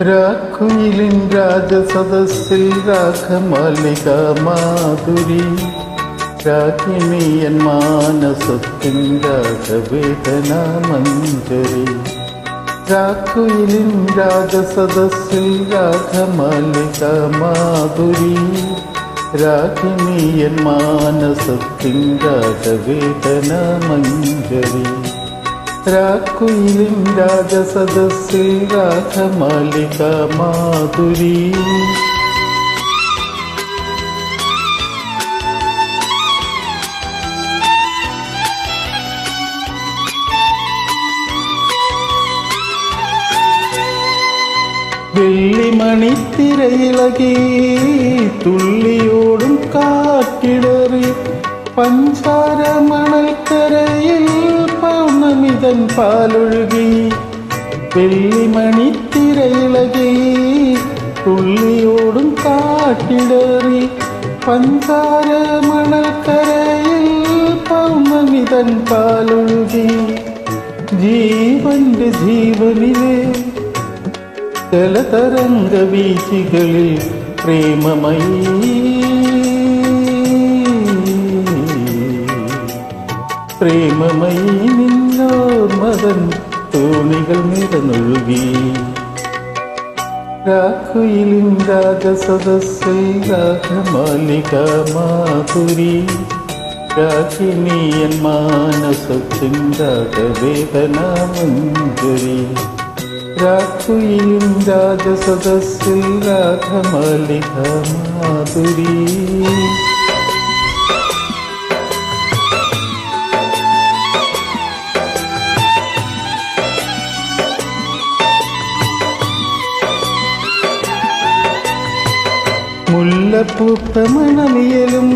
രാക്കുയിലിൻ രാജസദസ്സിൽ രാഗമാലിക മാധുരി രാഗിണിയൻ മാനസത്തിൻ രാഗവേദന മഞ്ജരി. രാക്കുയിലിൻ രാജസദസ്സിൽ രാഗമാലിക മാധുരി രാഗിണിയൻ മാനസത്തിൻ രാഗവേദന മഞ്ജരി. രാക്കുയിലിൻ രാജസദസ്സിൽ രാഗമാലിക മാധുരി. വെള്ളിമണിത്തിരയിളകി തുള്ളിയോടും കാറ്റിടറി പഞ്ചാര മണൽക്കരയിൽ പൗർണമിതൻ പാലൊഴുകി. വെള്ളിമണിത്തിരയിളകി തുള്ളിയോടും കാറ്റിടറി പഞ്ചാര മണൽക്കരയിൽ പൗർണമിതൻ പാലൊഴുകി. ജീവന്റെ ജീവനിലെ ജലതരംഗ വീച്ചികളിൽ പ്രേമമയീ പ്രേമമയീ നിന്നോർമതൻ തോണികൾ നിറഞ്ഞൊഴുകി. രാക്കുയിലിൻ രാജസദസ്സിൽ രാഗമാലിക മാധുരി രാഗിണിയൻ മാനസത്തിൻ രാഗവേദന മഞ്ജരി. രാക്കുയിലിൻ രാജസദസ്സിൽ രാഗമാലിക മാധുരി. മുല്ലപ്പൂത്ത മണമിയലും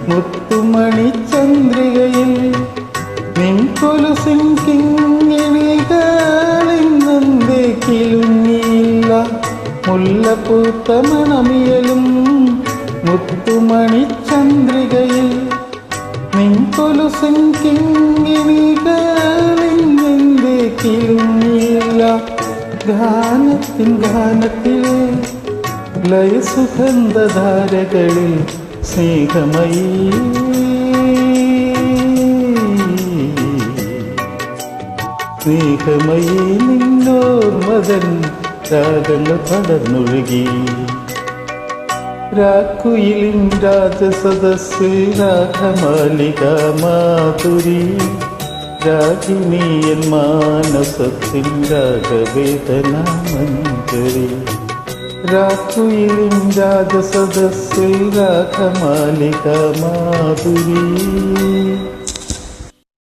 മുത്തുമണി ചന്ദ്രികയിൽ നിൻകൊലുസിൻ കിങ്ങിണികളിന്നേ കിലുങ്ങിയില്ല. മുല്ലപ്പൂത്ത മണമിയലും മുത്തുമണി ചന്ദ്രികയിൽ നിൻകൊലുസിൻ കിങ്ങിണികളിന്നേ കിലുങ്ങിയില്ല. ഗാനത്തിൻ ഗാനത്തിലെ ലയസുഗന്ധധാരകളിൽ സ്നേഹമയീ സ്നേഹമയീ നിന്നോർമതൻ രാഗങ്ങൾ പടർന്നൊഴുകി. രാക്കുയിലിൻ രാജസദസ്സിൽ രാഗമാലിക മാധുരി രാഗിണിയൻ മാനസത്തിൻ രാഗവേദന മഞ്ജരി. രാക്കുയിലിൻ രാജസദസ്സിൽ രാഗമാലിക മാധുരി.